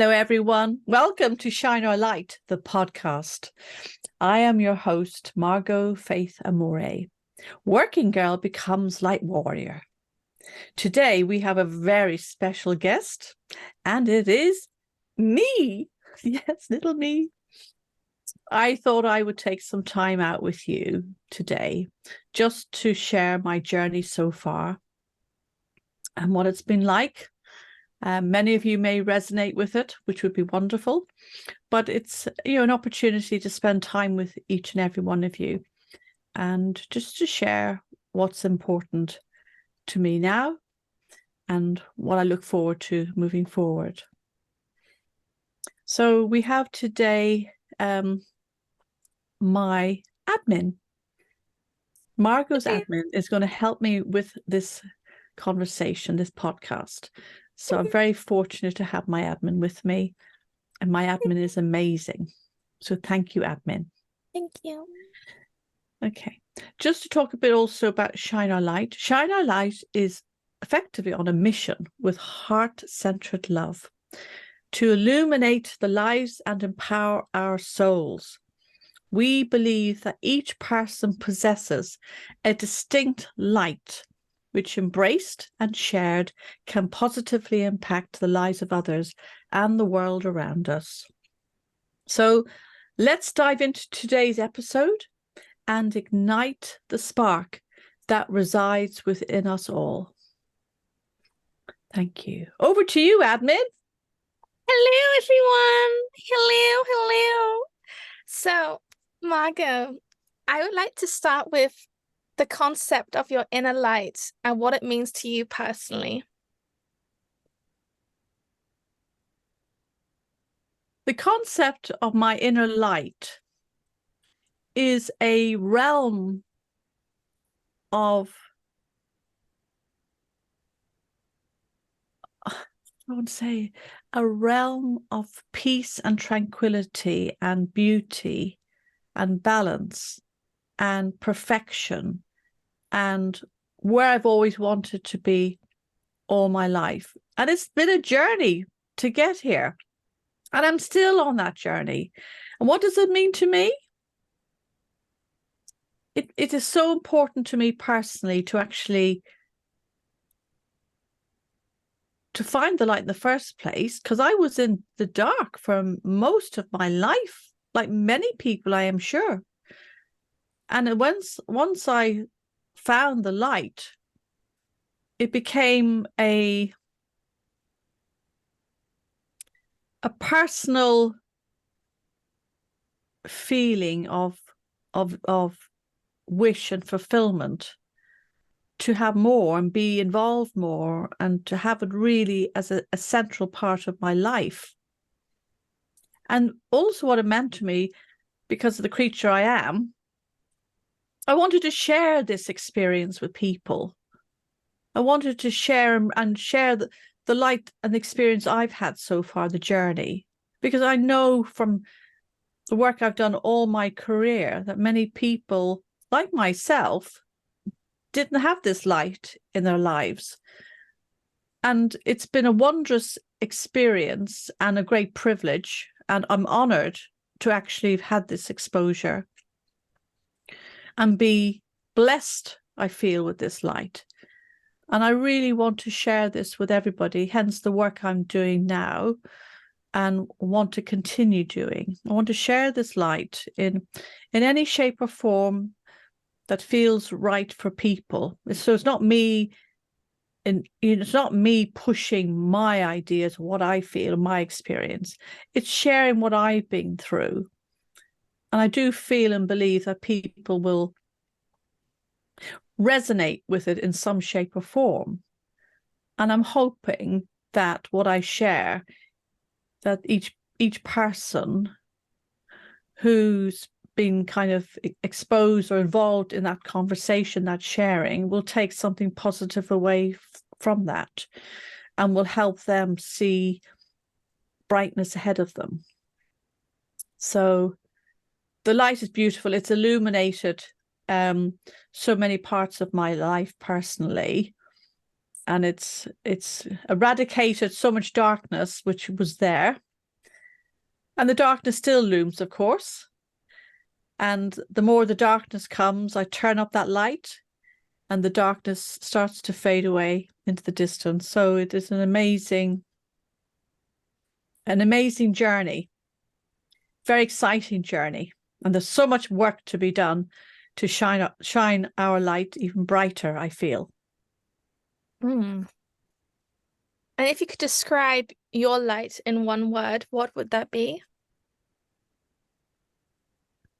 Hello, everyone. Welcome to Shine Our Light, the podcast. I am your host, Margo Faith Amore. Working girl becomes light warrior. Today, we have a very special guest, and it is me. Yes, little me. I thought I would take some time out with you today just to share my journey so far and what it's been like. Many of you may resonate with it, which would be wonderful, but it's an opportunity to spend time with each and every one of you and just to share what's important to me now and what I look forward to moving forward. So we have today my admin. Margo's admin is going to help me with this conversation, this podcast. So I'm very fortunate to have my admin with me, and my admin is amazing. So thank you, admin. Thank you. Okay. Just to talk a bit also about Shine Our Light. Shine Our Light is effectively on a mission with heart-centered love to illuminate the lives and empower our souls. We believe that each person possesses a distinct light which, embraced and shared, can positively impact the lives of others and the world around us. So let's dive into today's episode and ignite the spark that resides within us all. Thank you. Over to you, admin. Hello, everyone. Hello. So, Margo, I would like to start with the concept of your inner light and what it means to you personally. The concept of my inner light is a realm of, I would say, a realm of peace and tranquility and beauty and balance and perfection, and where I've always wanted to be all my life. And it's been a journey to get here. And I'm still on that journey. And what does it mean to me? It is so important to me personally to actually to find the light in the first place, because I was in the dark for most of my life, like many people, I am sure. And once I found the light, it became a personal feeling of wish and fulfillment to have more and be involved more and to have it really as a central part of my life. And also what it meant to me, because of the creature I am, I wanted to share this experience with people. I wanted to share the light and the experience I've had so far, the journey, because I know from the work I've done all my career that many people, like myself, didn't have this light in their lives. And it's been a wondrous experience and a great privilege, and I'm honored to actually have had this exposure and be blessed, I feel, with this light. And I really want to share this with everybody, hence the work I'm doing now and want to continue doing. I want to share this light in any shape or form that feels right for people. So it's not me, it's not me pushing my ideas, what I feel, my experience. It's sharing what I've been through. And I do feel and believe that people will resonate with it in some shape or form. And I'm hoping that what I share, that each person who's been kind of exposed or involved in that conversation, that sharing, will take something positive away from that and will help them see brightness ahead of them. So the light is beautiful. It's illuminated so many parts of my life personally, and it's eradicated so much darkness which was there And the darkness still looms, of course. And the more the darkness comes, I turn up that light and the darkness starts to fade away into the distance. So it is an amazing journey, very exciting journey. And there's so much work to be done to shine our light even brighter, I feel. And if you could describe your light in one word, what would that be?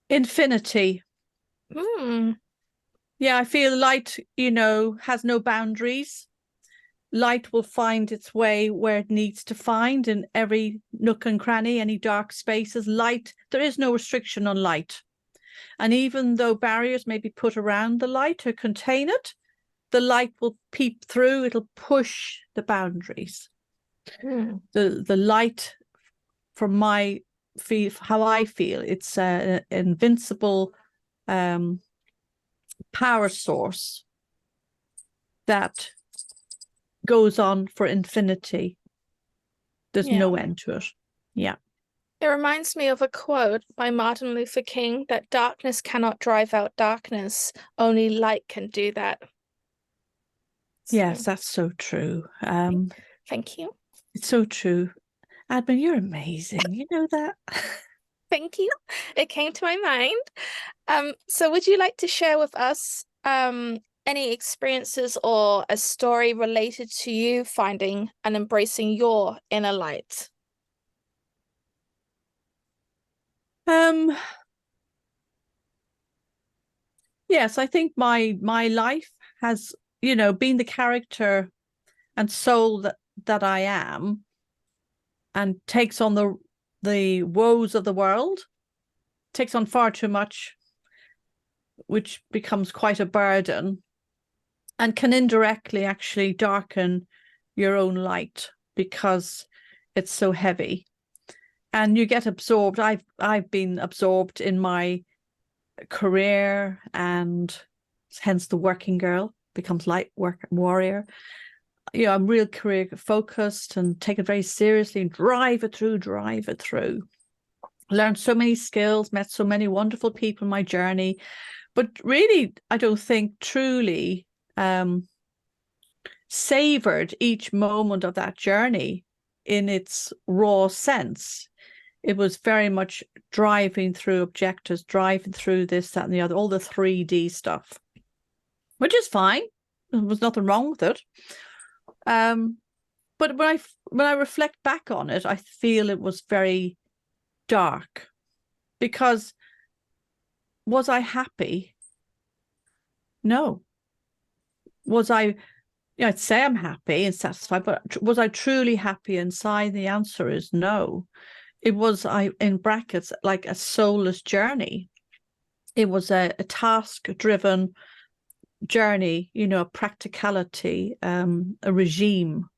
Infinity. Yeah, I feel light, has no boundaries. Light will find its way where it needs to find in every nook and cranny, any dark spaces. Light, there is no restriction on light. And even though barriers may be put around the light to contain it, the light will peep through, it'll push the boundaries. The light, from my feel, how I feel, it's an invincible power source that goes on for infinity. There's no end to it. Yeah. It reminds me of a quote by Martin Luther King that darkness cannot drive out darkness, only light can do that. Yes, that's so true. Thank you. It's so true. Admin, you're amazing. You know that? Thank you. It came to my mind. So would you like to share with us any experiences or a story related to you finding and embracing your inner light? Yes, I think my life has, been the character and soul that I am, and takes on the woes of the world, takes on far too much, which becomes quite a burden, and can indirectly actually darken your own light because it's so heavy. And you get absorbed. I've been absorbed in my career, and hence the working girl becomes light work warrior. I'm real career focused and take it very seriously and drive it through. Learned so many skills, met so many wonderful people in my journey, but really I don't think truly savored each moment of that journey in its raw sense. It was very much driving through objectives, driving through this, that, and the other, all the 3D stuff, which is fine. There was nothing wrong with it. But when I reflect back on it, I feel it was very dark, because was I happy? No. Was I, I'd say I'm happy and satisfied, but was I truly happy inside? The answer is no. It was, in brackets, like a soulless journey. It was a task-driven journey, a practicality, a regime.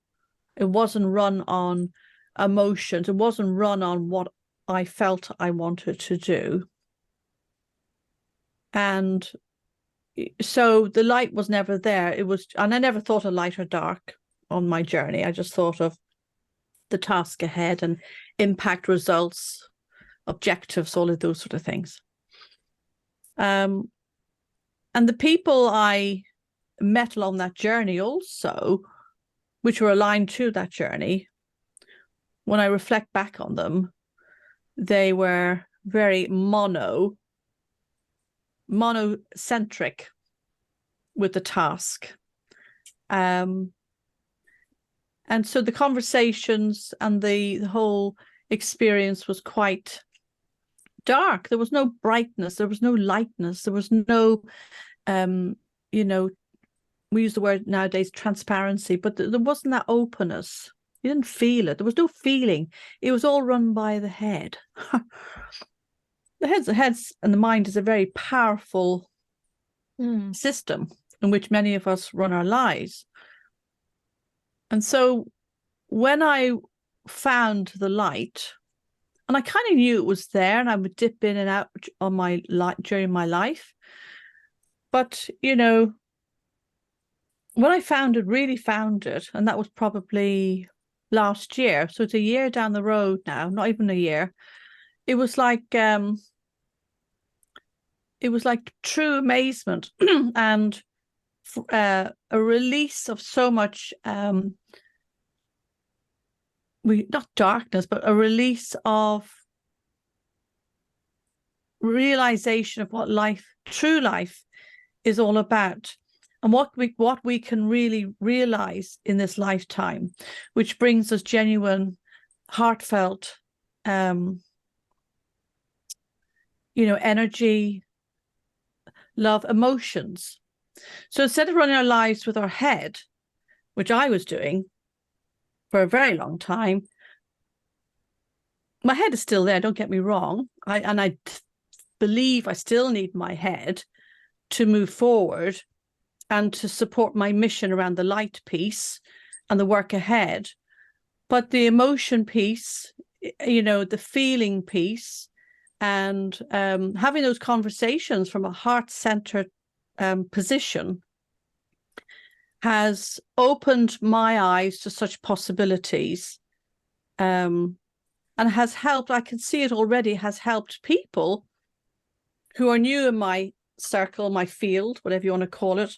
It wasn't run on emotions. It wasn't run on what I felt I wanted to do. And so the light was never there. It was, and I never thought of light or dark on my journey. I just thought of the task ahead and impact, results, objectives, all of those sort of things. And the people I met along that journey also, which were aligned to that journey, when I reflect back on them, they were very monocentric with the task. And so the conversations and the whole experience was quite dark. There was no brightness. There was no lightness. There was no, we use the word nowadays, transparency, but there wasn't that openness. You didn't feel it. There was no feeling. It was all run by the head. The heads and the mind is a very powerful system in which many of us run our lives. And so when I found the light, and I kind of knew it was there, and I would dip in and out on my light during my life. But, when I really found it, and that was probably last year. So it's a year down the road now, not even a year. it was like true amazement and a release of so much not darkness, but a release of realization of what true life is all about, and what we can really realize in this lifetime, which brings us genuine, heartfelt, energy, love, emotions. So instead of running our lives with our head, which I was doing for a very long time, my head is still there, don't get me wrong. I believe I still need my head to move forward and to support my mission around the light piece and the work ahead. But the emotion piece, the feeling piece, and having those conversations from a heart-centered position has opened my eyes to such possibilities, and has helped, I can see it already, has helped people who are new in my circle, my field, whatever you want to call it.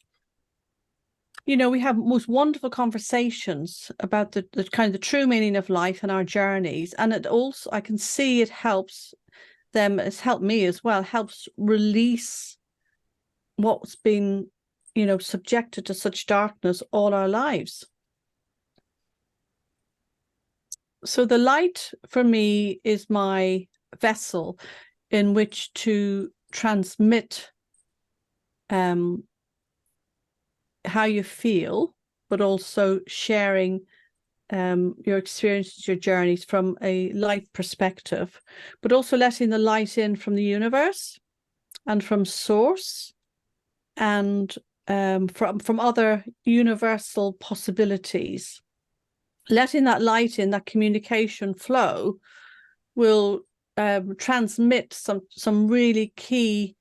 We have most wonderful conversations about the kind of the true meaning of life and our journeys. And it also, I can see it helps them, it's helped me as well, helps release what's been, subjected to such darkness all our lives. So the light for me is my vessel in which to transmit how you feel, but also sharing your experiences, your journeys from a light perspective, but also letting the light in from the universe and from source, and from other universal possibilities. Letting that light in, that communication flow, will transmit some really key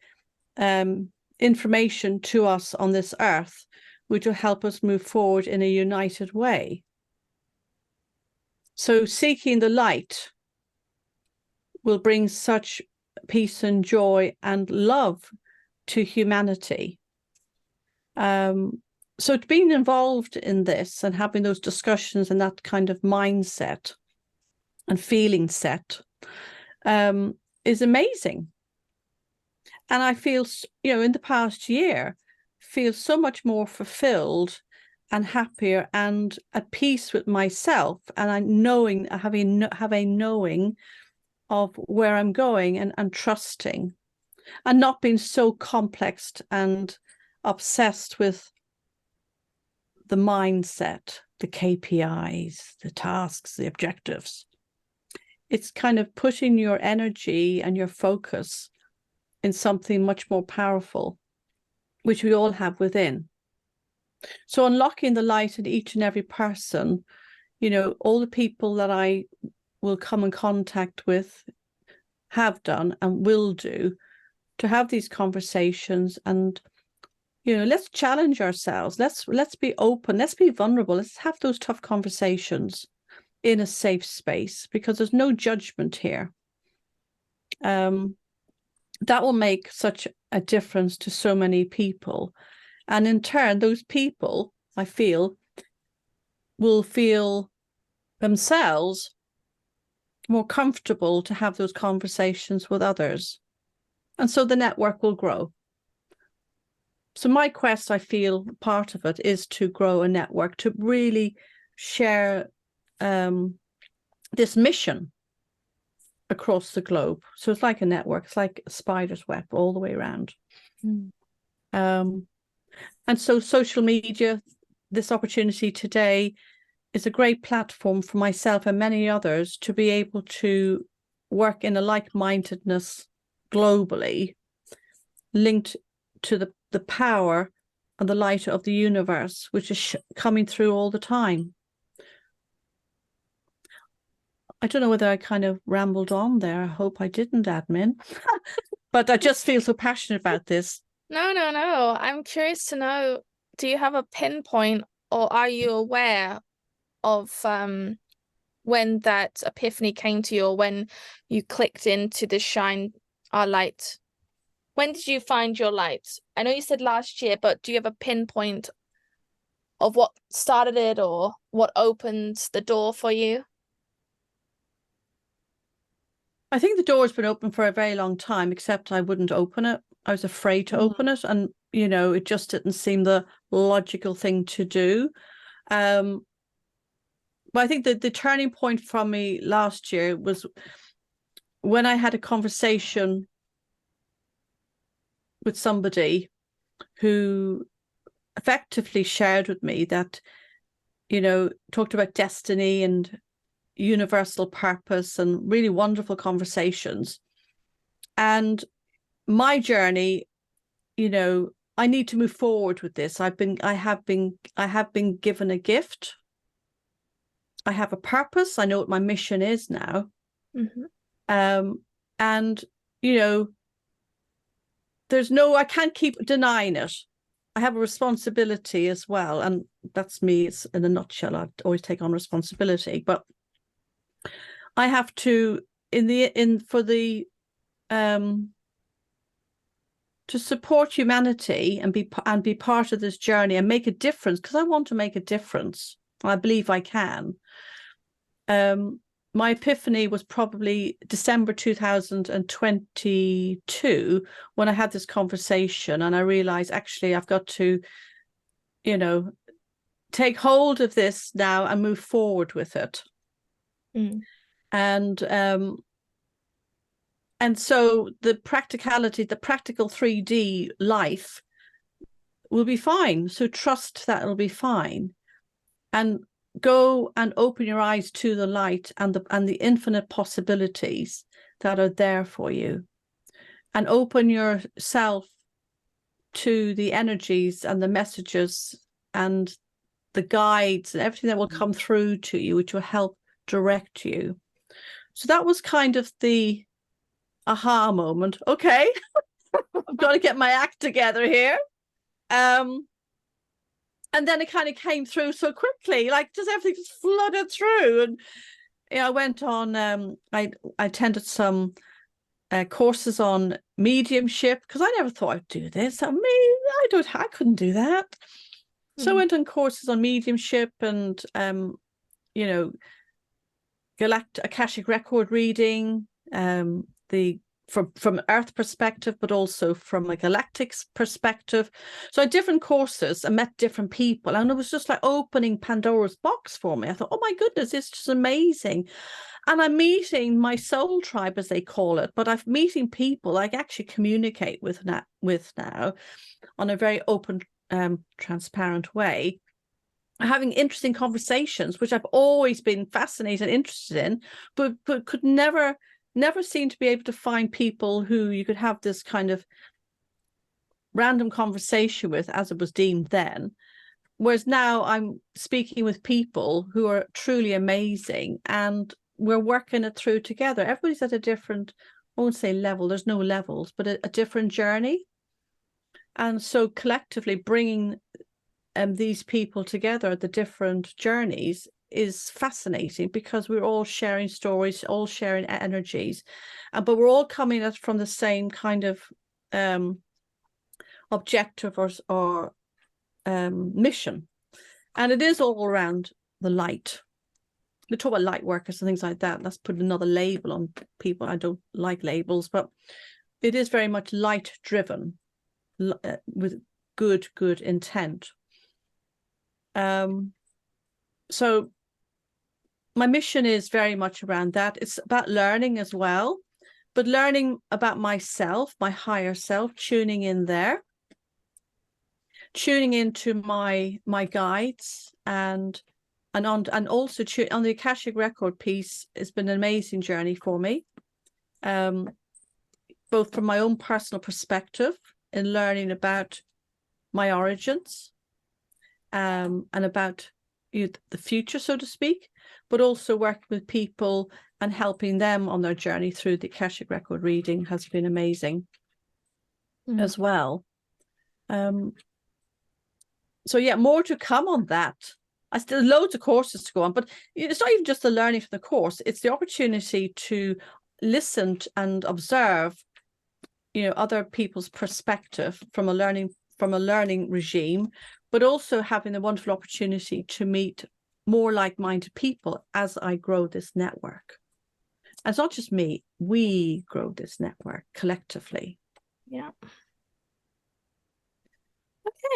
information to us on this earth, which will help us move forward in a united way. So seeking the light will bring such peace and joy and love to humanity. So being involved in this and having those discussions and that kind of mindset and feeling set is amazing. And I feel, in the past year, feel so much more fulfilled and happier and at peace with myself. And I have a knowing of where I'm going, and trusting, and not being so complex and obsessed with the mindset, the KPIs, the tasks, the objectives. It's kind of putting your energy and your focus in something much more powerful, which we all have within. So unlocking the light in each and every person, all the people that I will come in contact with, have done and will do, to have these conversations. And let's challenge ourselves, let's be open, let's be vulnerable, let's have those tough conversations in a safe space, because there's no judgment here. That will make such a difference to so many people, and in turn those people, I feel, will feel themselves more comfortable to have those conversations with others, and so the network will grow. So my quest, I feel, part of it is to grow a network, to really share this mission across the globe. So it's like a network, it's like a spider's web all the way around. And so social media, this opportunity today, is a great platform for myself and many others to be able to work in a like-mindedness globally, linked to the power and the light of the universe, which is coming through all the time. I don't know whether I kind of rambled on there. I hope I didn't, admin. But I just feel so passionate about this. No. I'm curious to know, do you have a pinpoint, or are you aware of when that epiphany came to you, or when you clicked into the shine our light? When did you find your light? I know you said last year, but do you have a pinpoint of what started it or what opened the door for you? I think the door's been open for a very long time, except I wouldn't open it. I was afraid to open it, and it just didn't seem the logical thing to do. But I think that the turning point for me last year was when I had a conversation with somebody who effectively shared with me that, talked about destiny and universal purpose and really wonderful conversations. And my journey, I need to move forward with this. I have been given a gift. I have a purpose. I know what my mission is now. And I can't keep denying it. I have a responsibility as well, and that's me. It's in a nutshell. I always take on responsibility, but I have to to support humanity and be part of this journey and make a difference, because I want to make a difference. I believe I can. My epiphany was probably December 2022 when I had this conversation, and I realized actually I've got to, take hold of this now and move forward with it. And so the practicality, the practical 3D life will be fine. So trust that it'll be fine, and go and open your eyes to the light and the infinite possibilities that are there for you, and open yourself to the energies and the messages and the guides and everything that will come through to you, which will help direct you. So that was kind of the aha moment. Okay, I've got to get my act together here. And then it kind of came through so quickly, like just everything just flooded through. And I went on, I attended some courses on mediumship, because I never thought I'd do this. I couldn't do that. So I went on courses on mediumship and, Galactic, Akashic record reading, from Earth perspective, but also from a galactic perspective. So I had different courses and met different people, and it was just like opening Pandora's box for me. I thought, oh my goodness, it's just amazing. And I'm meeting my soul tribe, as they call it, but I'm meeting people I actually communicate with now on a very open, transparent way, having interesting conversations, which I've always been fascinated and interested in, but could never seem to be able to find people who you could have this kind of random conversation with, as it was deemed then. Whereas now I'm speaking with people who are truly amazing, and we're working it through together. Everybody's at a different, I won't say level, there's no levels, but a different journey. And so collectively bringing these people together at the different journeys is fascinating, because we're all sharing stories, all sharing energies, but we're all coming at from the same kind of objective or mission, and it is all around the light. We talk about light workers and things like that. Let's put another label on people. I don't like labels, but it is very much light driven, with good intent. So my mission is very much around that. It's about learning as well, but learning about myself, my higher self, tuning in there, tuning into my guides, and also on the Akashic record piece. It's been an amazing journey for me, both from my own personal perspective in learning about my origins, and about the future, so to speak, but also working with people and helping them on their journey through the Akashic record reading has been amazing as well. So yeah, more to come on that. I still loads of courses to go on, but it's not even just the learning from the course. It's the opportunity to listen and observe, other people's perspective from a learning regime, but also having the wonderful opportunity to meet more like-minded people as I grow this network. And it's not just me, we grow this network collectively. Yeah.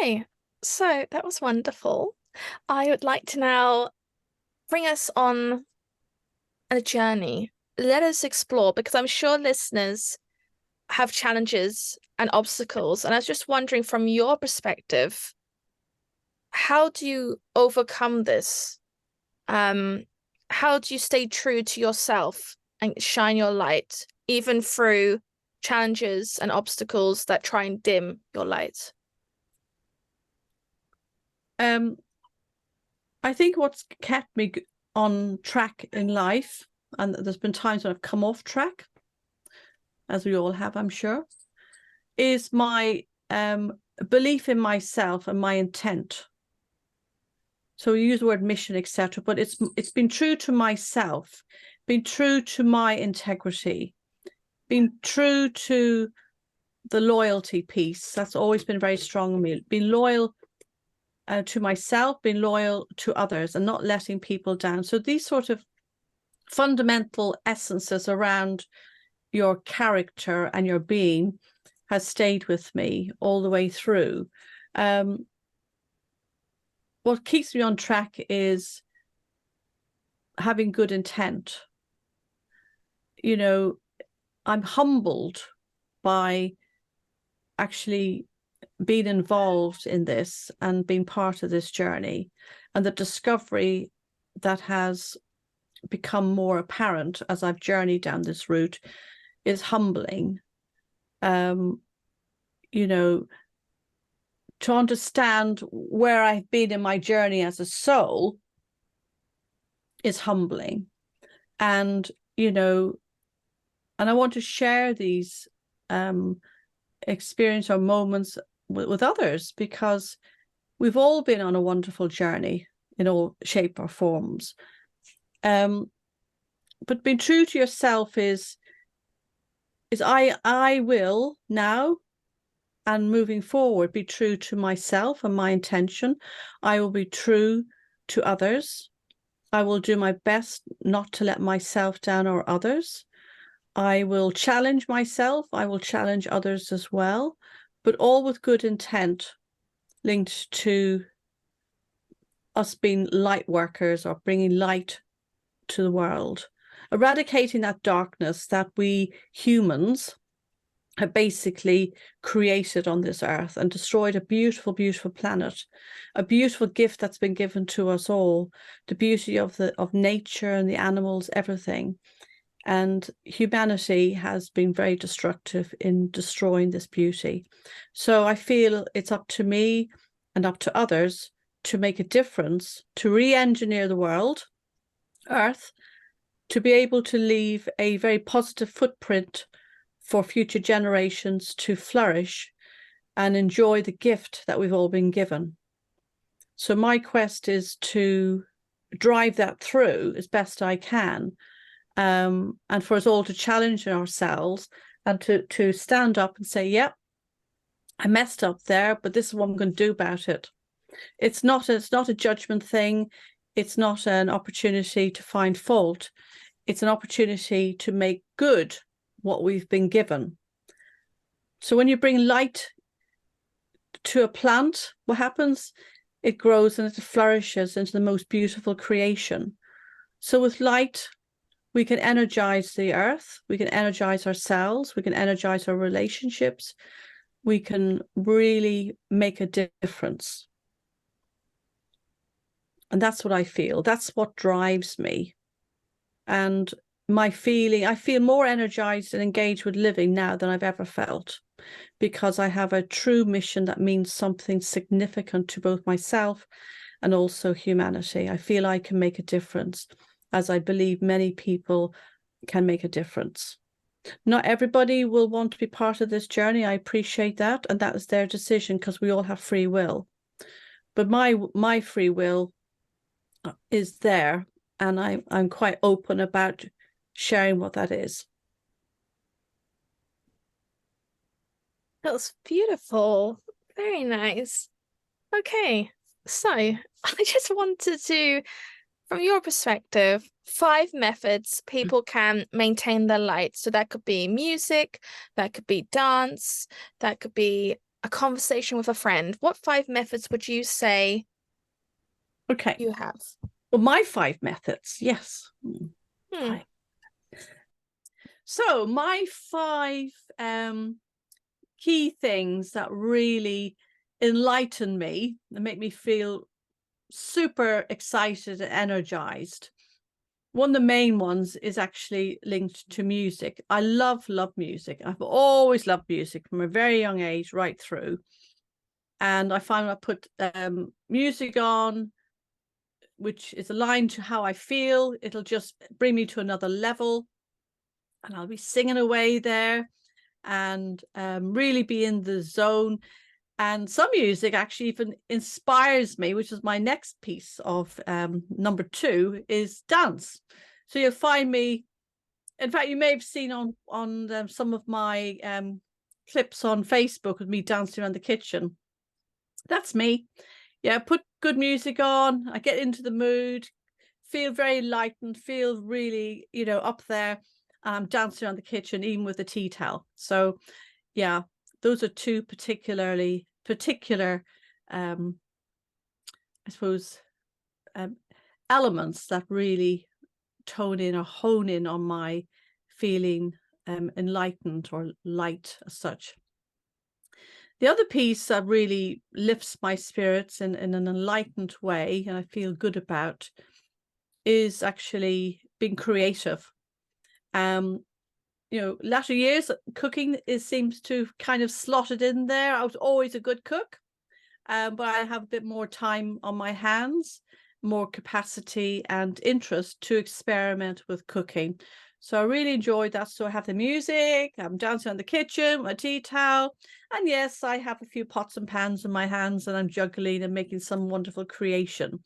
Okay, so that was wonderful. I would like to now bring us on a journey. Let us explore, because I'm sure listeners have challenges and obstacles. And I was just wondering, from your perspective, how do you overcome this? How do you stay true to yourself and shine your light, even through challenges and obstacles that try and dim your light? I think what's kept me on track in life, and there's been times when I've come off track, as we all have, I'm sure, is my belief in myself and my intent. So we use the word mission, etc., but it's been true to myself, been true to my integrity, been true to the loyalty piece. That's always been very strong in me. Being loyal to myself, being loyal to others, and not letting people down. So these sort of fundamental essences around your character and your being has stayed with me all the way through. What keeps me on track is having good intent. I'm humbled by actually being involved in this and being part of this journey, and the discovery that has become more apparent as I've journeyed down this route is humbling. To understand where I've been in my journey as a soul is humbling. And, and I want to share these experience or moments with others, because we've all been on a wonderful journey in all shape or forms. But being true to yourself is I will now, and moving forward, be true to myself and my intention. I will be true to others. I will do my best not to let myself down or others. I will challenge myself. I will challenge others as well, but all with good intent, linked to us being light workers or bringing light to the world, eradicating that darkness that we humans have basically created on this earth and destroyed a beautiful, beautiful planet, a beautiful gift that's been given to us all, the beauty of nature and the animals, everything. And humanity has been very destructive in destroying this beauty. So I feel it's up to me and up to others to make a difference, to re-engineer the world, Earth, to be able to leave a very positive footprint for future generations to flourish and enjoy the gift that we've all been given. So my quest is to drive that through as best I can, and for us all to challenge ourselves and to stand up and say, yep, I messed up there, but this is what I'm going to do about it. It's not a judgment thing. It's not an opportunity to find fault. It's an opportunity to make good what we've been given. So when you bring light to a plant, what happens? It grows and it flourishes into the most beautiful creation. So with light, we can energize the earth, we can energize ourselves, we can energize our relationships, we can really make a difference. And that's what I feel. That's what drives me. And my feeling, I feel more energized and engaged with living now than I've ever felt, because I have a true mission that means something significant to both myself and also humanity. I feel I can make a difference, as I believe many people can make a difference. Not everybody will want to be part of this journey. I appreciate that. And that is their decision, because we all have free will. But my free will is there, and I'm quite open about sharing what that is. That's beautiful. Very nice. Okay, so I just wanted to, from your perspective, 5 methods people can maintain their light. So that could be music, that could be dance, that could be a conversation with a friend. What 5 methods would you say Okay. you have? Well, my 5 methods, yes. Hmm. 5. So my 5 key things that really enlighten me and make me feel super excited and energized. One of the main ones is actually linked to music. I love music. I've always loved music from a very young age right through. And I find I put music on, which is aligned to how I feel. It'll just bring me to another level. And I'll be singing away there and really be in the zone. And some music actually even inspires me, which is my next piece of number 2 is dance. So you'll find me, in fact, you may have seen on some of my clips on Facebook with me dancing around the kitchen. That's me. Yeah, put good music on. I get into the mood, feel very lightened, feel really, up there. I'm dancing around the kitchen, even with a tea towel. So yeah, those are 2 particular I suppose elements that really tone in or hone in on my feeling enlightened or light as such. The other piece that really lifts my spirits in an enlightened way and I feel good about is actually being creative. Latter years cooking seems to kind of slotted in there. I was always a good cook, but I have a bit more time on my hands, more capacity and interest to experiment with cooking. So I really enjoyed that. So I have the music, I'm dancing in the kitchen, my tea towel, and yes, I have a few pots and pans in my hands and I'm juggling and making some wonderful creation.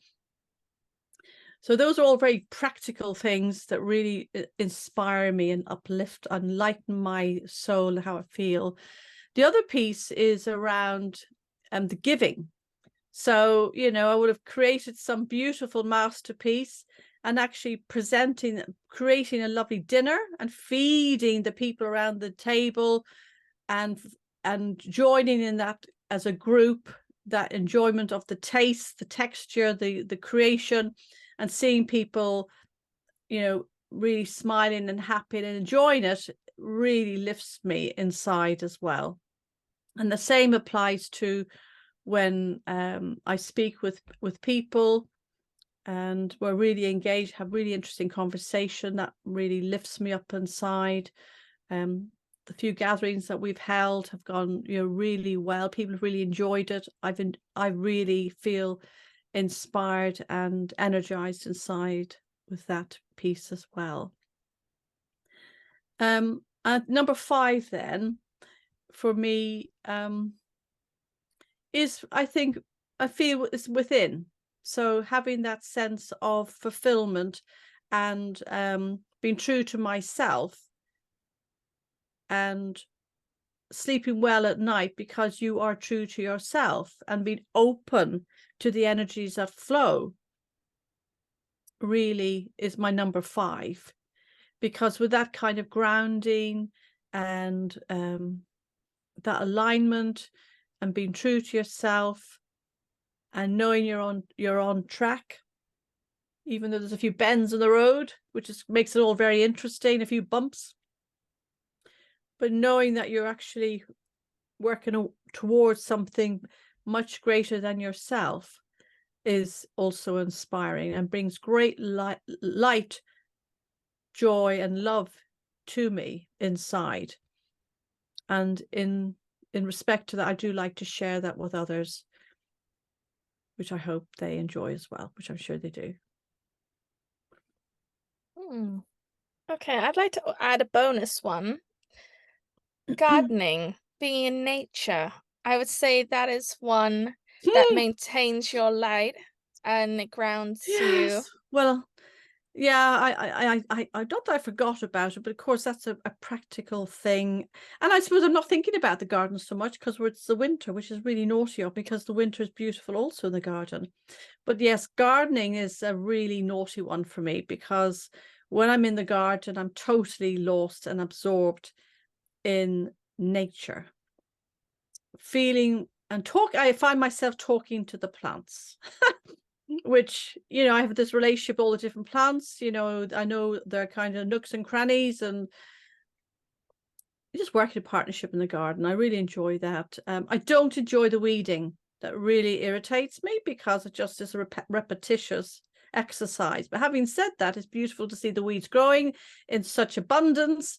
So those are all very practical things that really inspire me and uplift and lighten my soul, how I feel. The other piece is around the giving. So, I would have created some beautiful masterpiece and actually creating a lovely dinner and feeding the people around the table and joining in that as a group, that enjoyment of the taste, the texture, the creation, and seeing people, really smiling and happy and enjoying it really lifts me inside as well. And the same applies to when I speak with people and we're really engaged, have really interesting conversation that really lifts me up inside. The few gatherings that we've held have gone, really well. People have really enjoyed it. I really feel inspired and energized inside with that piece as well. And number 5 then for me is, I feel is within. So having that sense of fulfillment and being true to myself and sleeping well at night because you are true to yourself and being open to the energies that flow really is my number 5, because with that kind of grounding and that alignment and being true to yourself and knowing you're on track, even though there's a few bends in the road, which makes it all very interesting, a few bumps, but knowing that you're actually working towards something much greater than yourself is also inspiring and brings great light, joy and love to me inside. And in respect to that, I do like to share that with others, which I hope they enjoy as well, which I'm sure they do. Okay, I'd like to add a bonus one. Gardening, being in nature. I would say that is one that maintains your light. and it grounds you. Yes. Well, yeah, I not that I forgot about it, but of course that's a practical thing. And I suppose I'm not thinking about the garden so much because it's the winter, which is really naughty of, because the winter is beautiful also in the garden. But yes, gardening is a really naughty one for me, because when I'm in the garden, I'm totally lost and absorbed in nature, feeling and talk. I find myself talking to the plants. Which, you know, I have this relationship with all the different plants, you know, I know they're kind of nooks and crannies, and just working in partnership in the garden. I really enjoy that. I don't enjoy the weeding. That really irritates me, because it just is a repetitious exercise. But having said that, it's beautiful to see the weeds growing in such abundance,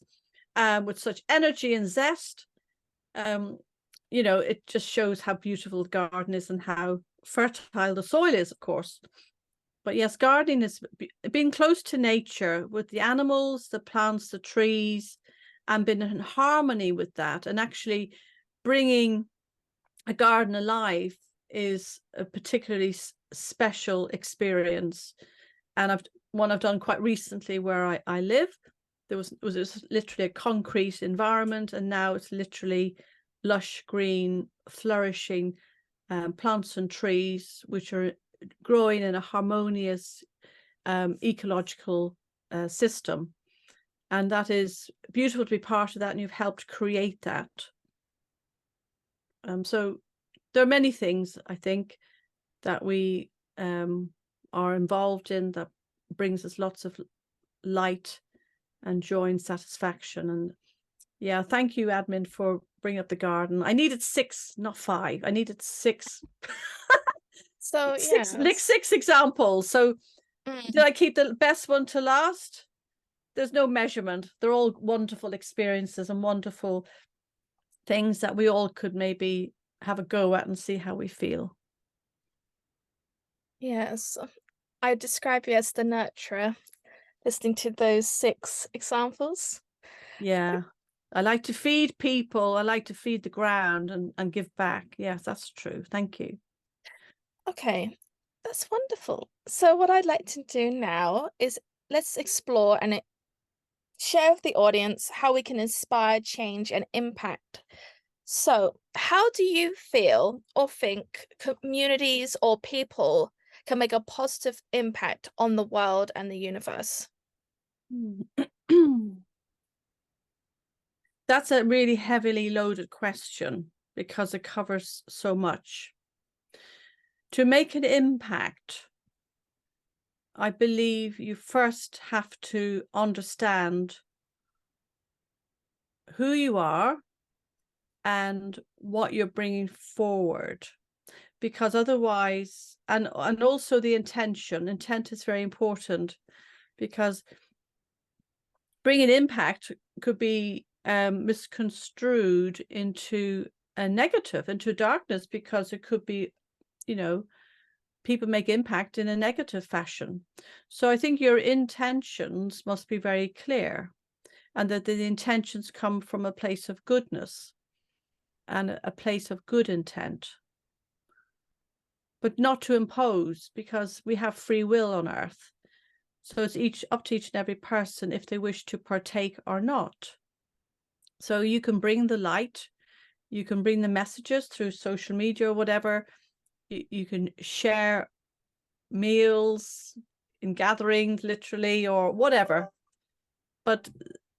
with such energy and zest. You know, it just shows how beautiful the garden is and how fertile the soil is, of course. But yes, gardening is being close to nature, with the animals, the plants, the trees, and being in harmony with that, and actually bringing a garden alive is a particularly special experience. And one I've done quite recently, where I live, there was literally a concrete environment, and now it's literally lush green, flourishing plants and trees, which are growing in a harmonious ecological system. And that is beautiful to be part of that, and you've helped create that. So there are many things, I think, that we are involved in that brings us lots of light and joy and satisfaction. And yeah, thank you, Admin, for bringing up the garden. I needed 6, not 5. I needed 6. So six examples. So did I keep the best one to last? There's no measurement. They're all wonderful experiences and wonderful things that we all could maybe have a go at and see how we feel. Yes, I describe you as the nurturer, listening to those 6 examples. Yeah. I like to feed people. I like to feed the ground and give back. Yes, that's true. Thank you. Okay, that's wonderful. So what I'd like to do now is let's explore and share with the audience how we can inspire change and impact. So how do you feel or think communities or people can make a positive impact on the world and the universe? That's a really heavily loaded question, because it covers so much. To make an impact, I believe you first have to understand who you are and what you're bringing forward, because otherwise, and also the intent is very important, because bringing impact could be misconstrued into a negative, into darkness, because it could be, you know, people make impact in a negative fashion. So I think your intentions must be very clear, and that the intentions come from a place of goodness and a place of good intent, but not to impose, because we have free will on earth. So it's up to each and every person if they wish to partake or not. So you can bring the light, you can bring the messages through social media or whatever. You can share meals in gatherings, literally, or whatever. But,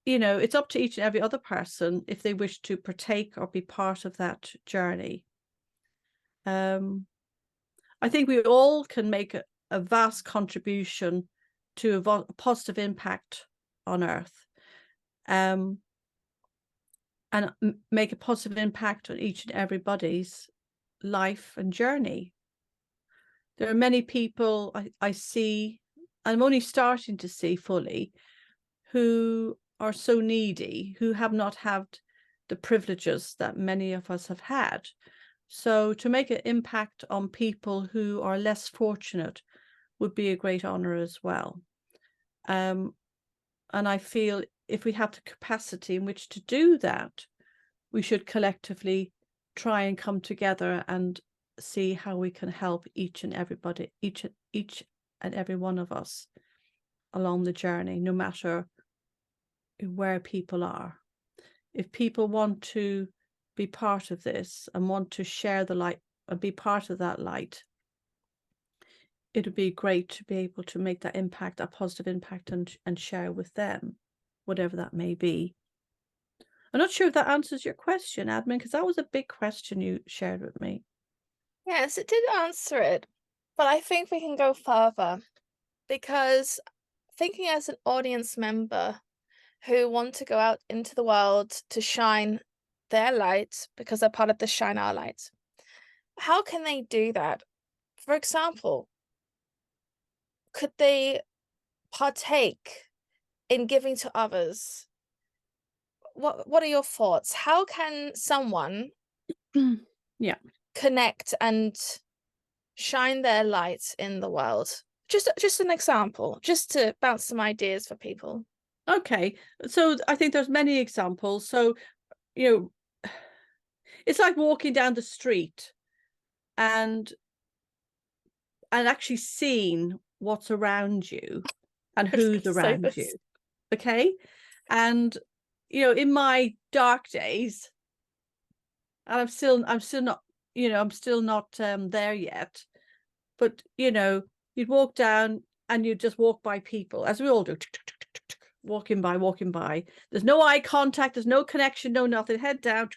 you know, it's up to each and every other person if they wish to partake or be part of that journey. I think we all can make a vast contribution to a positive impact on Earth, and make a positive impact on each and everybody's life and journey. There are many people I see, I'm only starting to see fully, who are so needy, who have not had the privileges that many of us have had. So to make an impact on people who are less fortunate would be a great honor as well. And I feel if we have the capacity in which to do that, we should collectively try and come together and see how we can help each and every one of us along the journey, no matter where people are. If people want to be part of this and want to share the light and be part of that light, it would be great to be able to make that impact, a positive impact, and share with them, whatever that may be. I'm not sure if that answers your question, Admin, because that was a big question you shared with me. Yes, it did answer it, but I think we can go further, because thinking as an audience member who want to go out into the world to shine their light because they're part of the Shine Our Light, how can they do that? For example, could they partake in giving to others? What are your thoughts? How can someone connect and shine their light in the world? Just an example, just to bounce some ideas for people. Okay, so I think there's many examples. So, it's like walking down the street and actually seeing what's around you and who's around you. Okay. And in my dark days, and I'm still not, I'm still not there yet, but you'd walk down and you'd just walk by people, as we all do, walking by. There's no eye contact, there's no connection, no nothing, head down,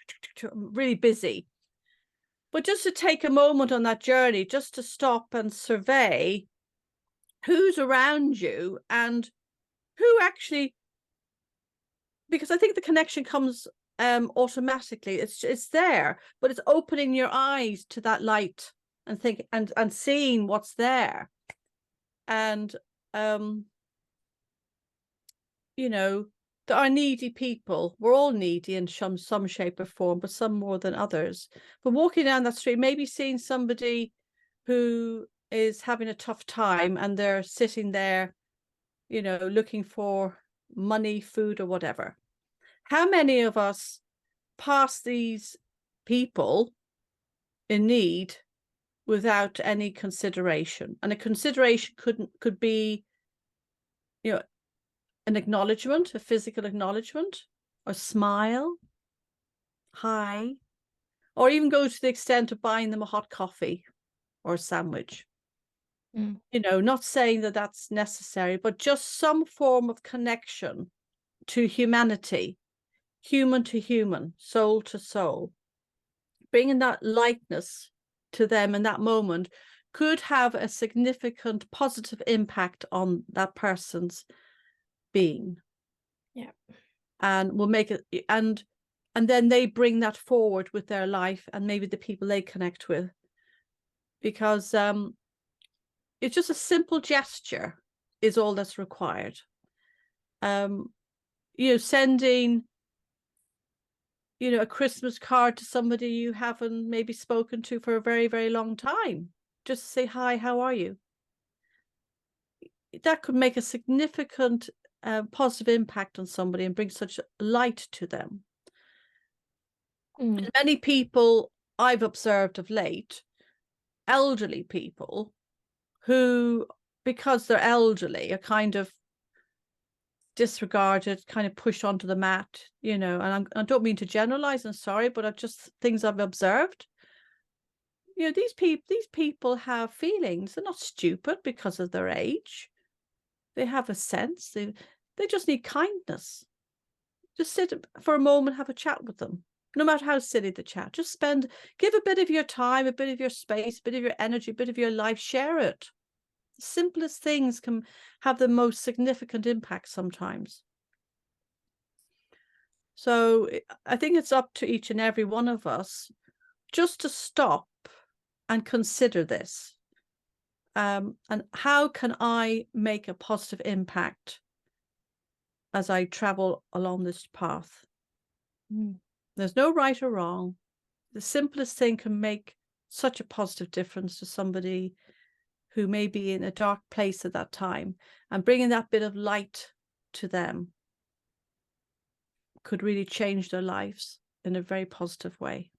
really busy. But just to take a moment on that journey, just to stop and survey who's around you and who actually, because I think the connection comes automatically. It's there, but it's opening your eyes to that light and think and seeing what's there. And there are needy people. We're all needy in some shape or form, but some more than others. But walking down that street, maybe seeing somebody who is having a tough time and they're sitting there, looking for money, food, or whatever. How many of us pass these people in need without any consideration? And a consideration could be, an acknowledgement, a physical acknowledgement, or smile, hi, or even go to the extent of buying them a hot coffee or a sandwich. Not saying that that's necessary, but just some form of connection to humanity, human to human, soul to soul. Bringing that lightness to them in that moment could have a significant positive impact on that person's being. Yeah. And will make it, and then they bring that forward with their life and maybe the people they connect with, because it's just a simple gesture is all that's required. Sending a Christmas card to somebody you haven't maybe spoken to for a very, very long time, just to say hi, how are you? That could make a significant positive impact on somebody and bring such light to them. Many people I've observed of late, elderly people who, because they're elderly, are kind of disregarded, kind of pushed onto the mat, and I don't mean to generalize, I'm sorry, but just things I've observed. These people have feelings. They're not stupid because of their age. They have a sense. They just need kindness. Just sit for a moment, have a chat with them. No matter how silly the chat, just give a bit of your time, a bit of your space, a bit of your energy, a bit of your life, share it. The simplest things can have the most significant impact sometimes. So I think it's up to each and every one of us just to stop and consider this. And how can I make a positive impact as I travel along this path? There's no right or wrong. The simplest thing can make such a positive difference to somebody who may be in a dark place at that time, and bringing that bit of light to them could really change their lives in a very positive way.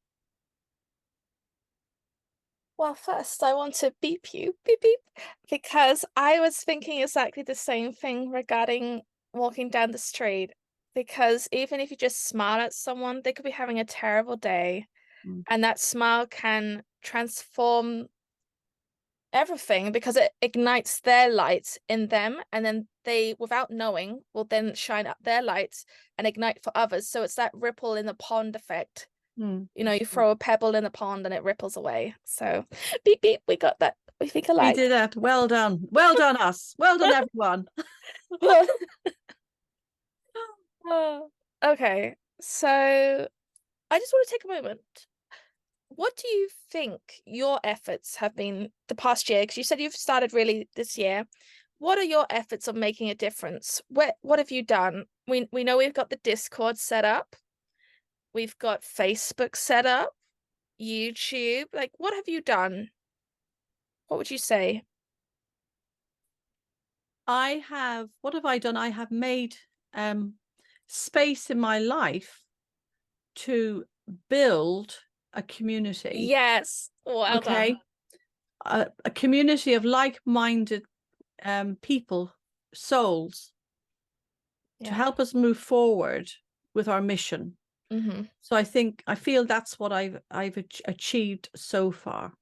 Well, first, I want to beep you, beep, beep, because I was thinking exactly the same thing regarding walking down the street. Because even if you just smile at someone, they could be having a terrible day, Mm. and that smile can transform everything because it ignites their light in them, and then they, without knowing, will then shine up their lights and ignite for others. So it's that ripple in the pond effect. Mm. You know, you throw a pebble in the pond and it ripples away. So beep beep, we got that. We think We alike. did that. Well done. Well done, us. Well done, everyone. Oh, okay, so I just want to take a moment. What do you think your efforts have been the past year? Because you said you've started really this year. What are your efforts of making a difference? What have you done? We know we've got the Discord set up. We've got Facebook set up, YouTube. Like, what have you done? What would you say? What have I done? I have made space in my life to build a community. Yes, well done. A community of like-minded people, souls, to Yeah. help us move forward with our mission. Mm-hmm. So I feel that's what I've achieved so far,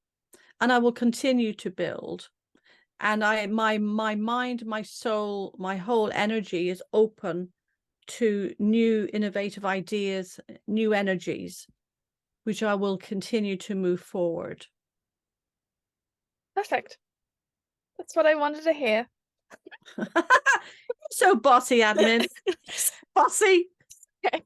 and I will continue to build. And my mind, my soul, my whole energy is open to new innovative ideas, new energies, which I will continue to move forward. Perfect. That's what I wanted to hear. So bossy, admin. Bossy. Okay.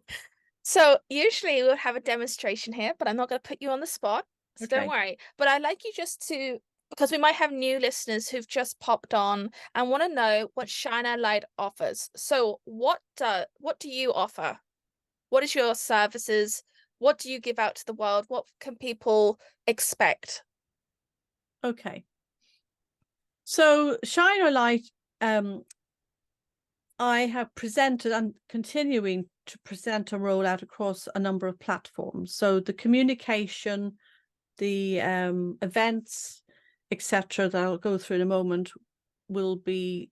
So usually we'll have a demonstration here, but I'm not going to put you on the spot. So don't worry. But I'd like you just to, because we might have new listeners who've just popped on and want to know what Shine Our Light offers. So what do you offer? What is your services? What do you give out to the world? What can people expect? Okay. So Shine Our Light, I have presented and continuing to present and roll out across a number of platforms. So the communication, the events, etc., that I'll go through in a moment, will be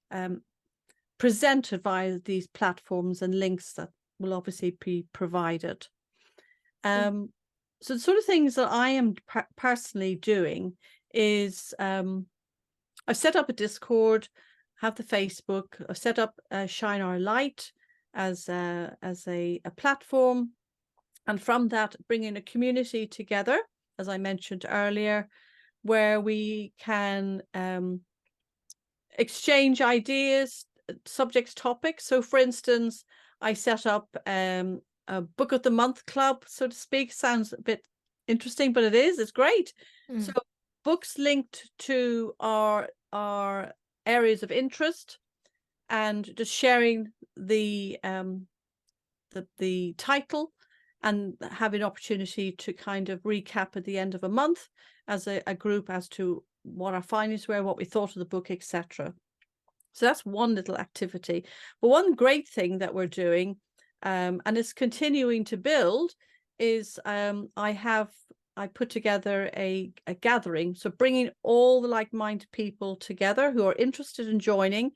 presented via these platforms and links that will obviously be provided. So the sort of things that I am personally doing is I've set up a Discord, have the Facebook, I've set up Shine Our Light as a platform, and from that bringing a community together, as I mentioned earlier, where we can exchange ideas, subjects, topics. So for instance, I set up a book of the month club, so to speak. Sounds a bit interesting, but it's great. So books linked to our areas of interest, and just sharing the title and having opportunity to kind of recap at the end of a month as a group as to what our findings were, what we thought of the book, etc. So that's one little activity. But one great thing that we're doing, and it's continuing to build, is I put together a gathering, so bringing all the like-minded people together who are interested in joining,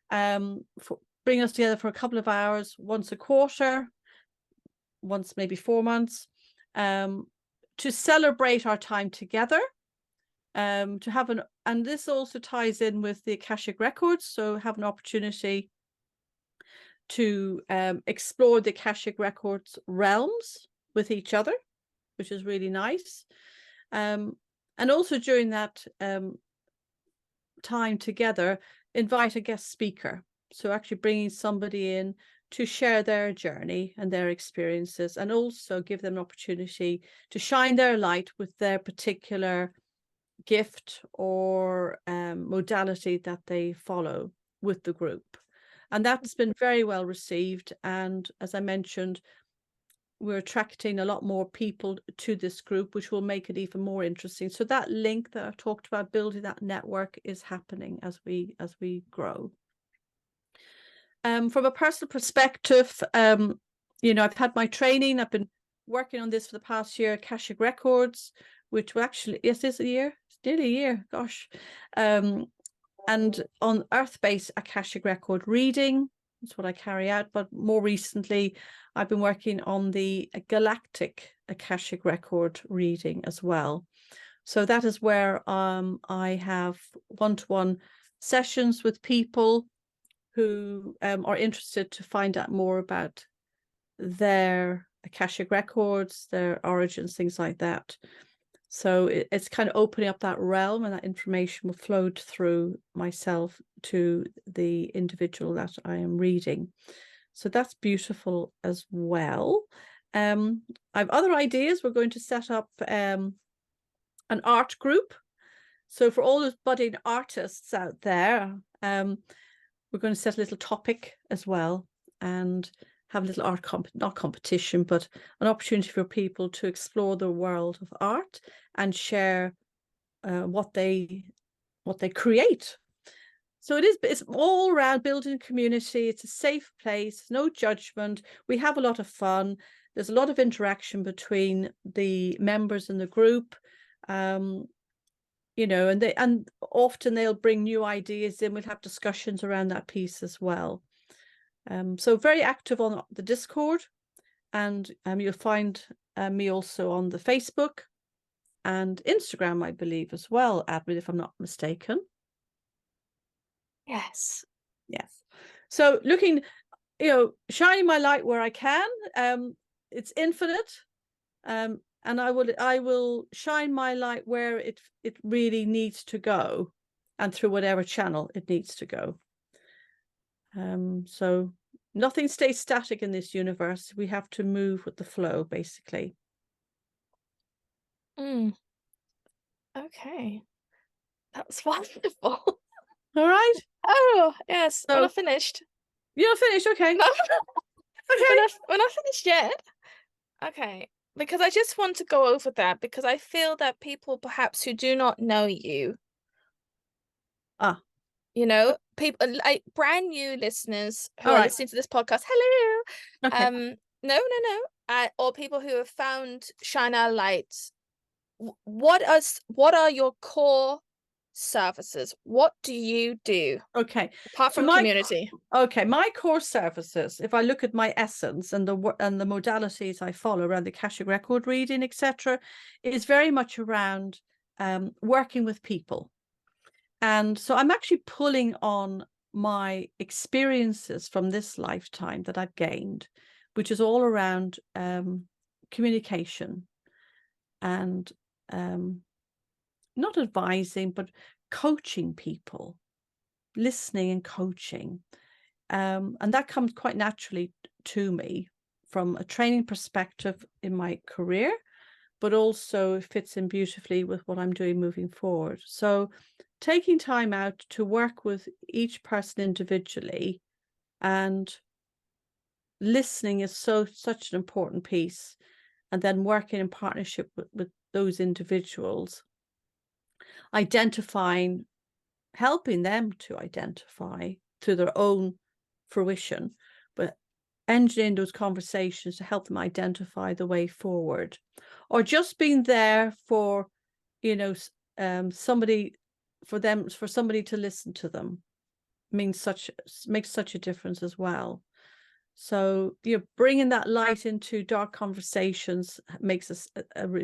bring us together for a couple of hours once a quarter, once maybe 4 months, to celebrate our time together, to have and this also ties in with the Akashic records, so have an opportunity to explore the Akashic records realms with each other, which is really nice. And also during that time together, invite a guest speaker, so actually bringing somebody in to share their journey and their experiences, and also give them an opportunity to shine their light with their particular gift or modality that they follow with the group. And that's been very well received, and as I mentioned, we're attracting a lot more people to this group, which will make it even more interesting. So that link that I've talked about, building that network, is happening as we grow. From a personal perspective, I've had my training. I've been working on this for the past year, Akashic Records, which will actually, yes, it's a year, it's nearly a year, gosh. And on earth-based Akashic record reading, that's what I carry out. But more recently, I've been working on the Galactic Akashic record reading as well. So that is where I have one-to-one sessions with people who are interested to find out more about their Akashic records, their origins, things like that. So it's kind of opening up that realm, and that information will flow through myself to the individual that I am reading. So that's beautiful as well. I have other ideas. We're going to set up an art group. So for all those budding artists out there, we're going to set a little topic as well, and have a little art not competition, but an opportunity for people to explore the world of art and share what they create. So it's all around building community. It's a safe place, no judgment. We have a lot of fun. There's a lot of interaction between the members in the group. You know, and often they'll bring new ideas in. We'll have discussions around that piece as well. So very active on the Discord, and you'll find me also on the Facebook and Instagram, I believe, as well, Admin, if I'm not mistaken. Yes. Yes. So looking, you know, shining my light where I can. It's infinite. And I will shine my light where it really needs to go, and through whatever channel it needs to go. So nothing stays static in this universe. We have to move with the flow, basically. Okay, that's wonderful. All right. Oh yes, So, we're not finished. You're not finished, okay? No. Okay. We're not finished yet. Okay, because I just want to go over that, because I feel that people perhaps who do not know you, you know, people like brand new listeners who are listening to this podcast, hello. Okay. No. Or people who have found Shine Our Light. What are your core services? What do you do? Okay. Apart from community. Okay, my core services, if I look at my essence and the modalities I follow around the Akashic record reading, etc., is very much around working with people. And so I'm actually pulling on my experiences from this lifetime that I've gained, which is all around communication and not advising, but coaching people, listening and coaching. And that comes quite naturally to me from a training perspective in my career, but also fits in beautifully with what I'm doing moving forward. So taking time out to work with each person individually and listening is such an important piece, and then working in partnership with those individuals, helping them to identify through their own fruition, but engineering those conversations to help them identify the way forward, or just being there for, you know, somebody to listen to them makes such a difference as well. So, you know, bringing that light into dark conversations makes a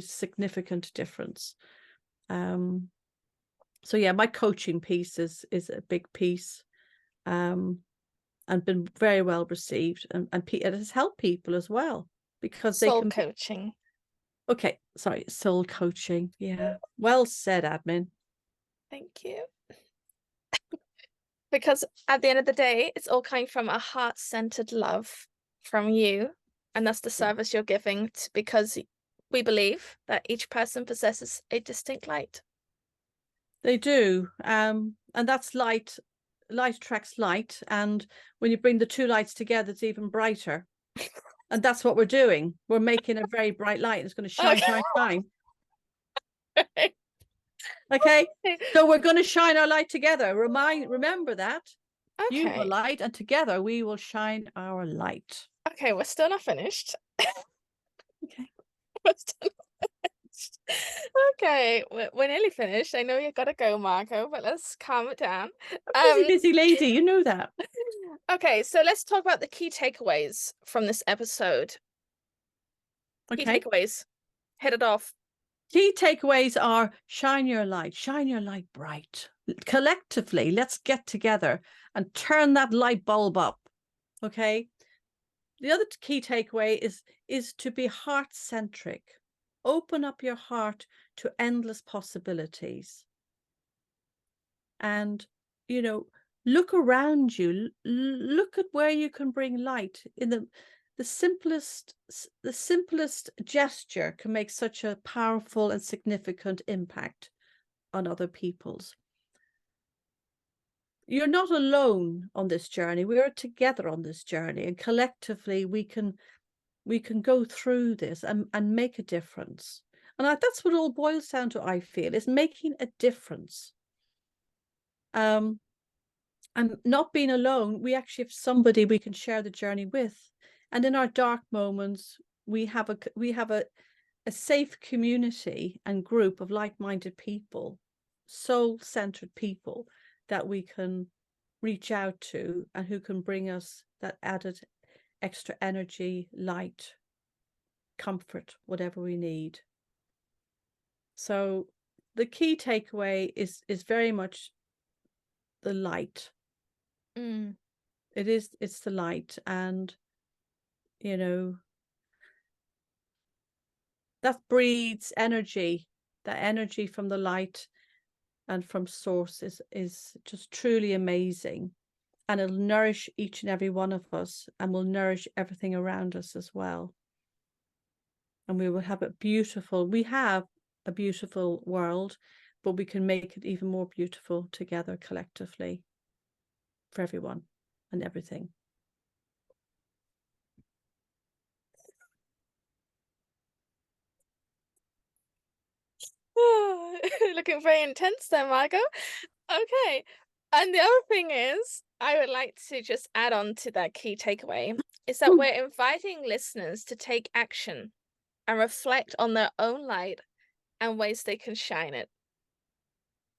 significant difference. So yeah, my coaching piece is a big piece, and been very well received, and it has helped people as well, because soul coaching. Okay, sorry, soul coaching. Yeah, well said, Admin. Thank you. Because at the end of the day, it's all coming from a heart-centered love from you, and that's the service you're giving, because we believe that each person possesses a distinct light. They do, and that's light attracts light, and when you bring the two lights together, it's even brighter. And that's what we're doing. We're making a very bright light. It's going to shine, shine, shine. Okay, so we're going to shine our light together. Remember that. Okay. You have a light, and together we will shine our light. Okay, we're still not finished. Okay. We're still not finished. Okay, we're nearly finished. I know you gotta go, Margo, but let's calm it down. Busy lady, you know that. Okay, so let's talk about the key takeaways from this episode. Key Okay. takeaways. Hit it off. Key takeaways are shine your light bright. Collectively, let's get together and turn that light bulb up. Okay. The other key takeaway is to be heart-centric. Open up your heart to endless possibilities. And, you know, look around you. Look at where you can bring light. In the simplest gesture can make such a powerful and significant impact on other people's. You're not alone on this journey. We are together on this journey, and collectively we can go through this and make a difference. And that's what it all boils down to, I feel, is making a difference. And not being alone, we actually have somebody we can share the journey with. And in our dark moments, we have a safe community and group of like-minded people, soul-centered people that we can reach out to and who can bring us that added extra energy, light, comfort, whatever we need. So the key takeaway is very much the light. It's the light, and you know, that breeds energy. That energy from the light and from source is just truly amazing, and it'll nourish each and every one of us, and will nourish everything around us as well. And we will have we have a beautiful world, but we can make it even more beautiful together collectively for everyone and everything. Looking very intense there, Margo. Okay. And the other thing is, I would like to just add on to that key takeaway, is that we're inviting listeners to take action and reflect on their own light and ways they can shine it.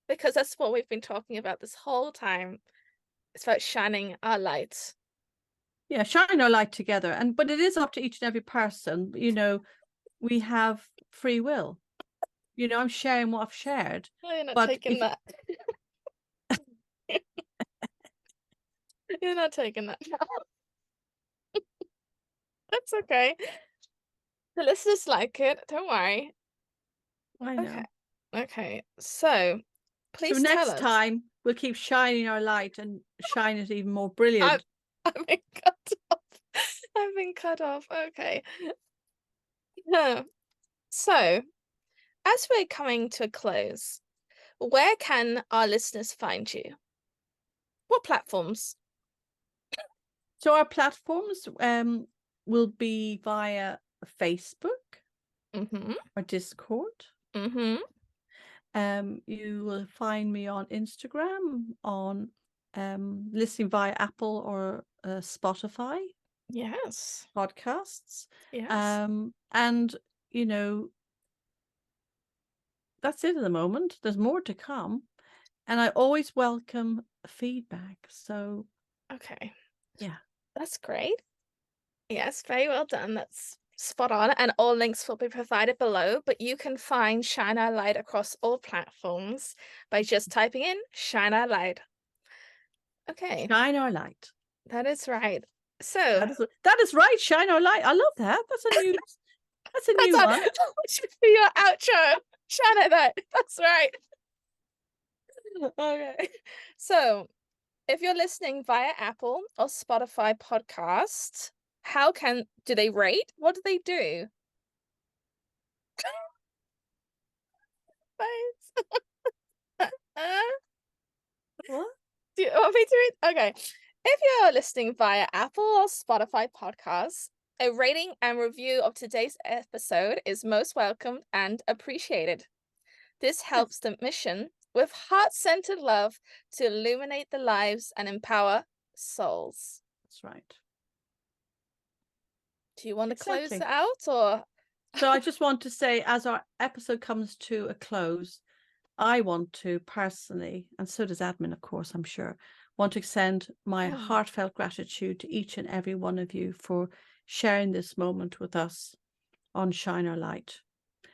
Because that's what we've been talking about this whole time. It's about shining our lights. Yeah, shine our light together. But it is up to each and every person. You know, we have free will. You know, I'm sharing what I've shared. Oh, you're not but taking that. You're not taking that. That's okay. The listeners like it. Don't worry. I know. Okay. So please tell next us. time we'll keep shining our light and shine it even more brilliant. I've been cut off. I've been cut off. Okay. So, as we're coming to a close, where can our listeners find you? What platforms? So our platforms will be via Facebook or Discord. You will find me on Instagram, on listening via Apple or Spotify. Yes. Podcasts. Yes. And you know, that's it at the moment. There's more to come, and I always welcome feedback. So okay, yeah, that's great. Yes, very well done. That's spot on. And all links will be provided below, but you can find Shine Our Light across all platforms by just typing in Shine Our Light. Okay. Shine Our Light. That is right. So that is right. Shine Our Light. I love that. That's a new one. That should be your outro. Shine Our Light. That's right. Okay. So if you're listening via Apple or Spotify podcast, do they rate? What do they do? What? Do you want me to read? Okay. If you're listening via Apple or Spotify podcasts, a rating and review of today's episode is most welcomed and appreciated. This helps the mission with heart-centered love to illuminate the lives and empower souls. That's right. Do you want to close it out, or So I just want to say, as our episode comes to a close, I want to personally, and so does Admin, of course, I'm sure, want to extend my heartfelt gratitude to each and every one of you for sharing this moment with us on Shine Our Light.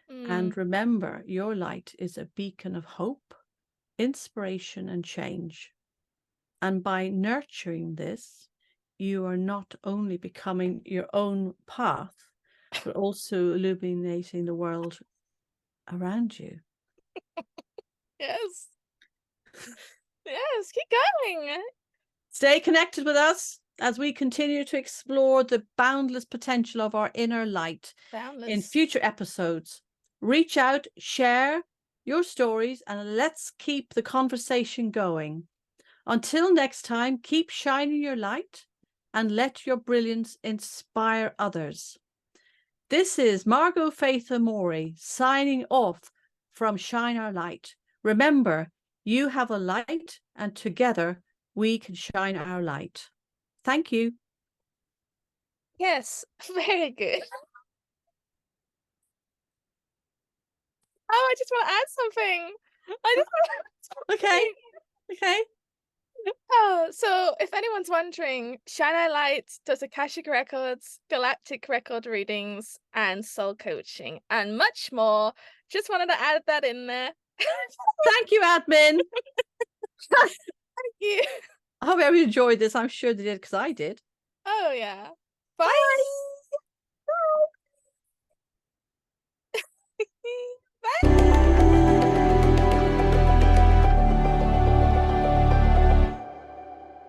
And remember, your light is a beacon of hope, inspiration, and change. And by nurturing this, you are not only becoming your own path, but also illuminating the world around you. Yes. Yes, keep going. Stay connected with us as we continue to explore the boundless potential of our inner light in future episodes. Reach out, share your stories, and let's keep the conversation going. Until next time, keep shining your light and let your brilliance inspire others. This is Margo Faith Amore signing off from Shine Our Light. Remember, you have a light, and together we can shine our light. Thank you. Yes, very good. Oh, I just want to add something. Okay. Oh, so if anyone's wondering, Shine Our Light does Akashic records, Galactic record readings, and soul coaching, and much more. Just wanted to add that in there. Thank you, Admin. Thank you. I hope everyone enjoyed this. I'm sure they did, because I did. Oh, yeah. Bye. Bye. Bye.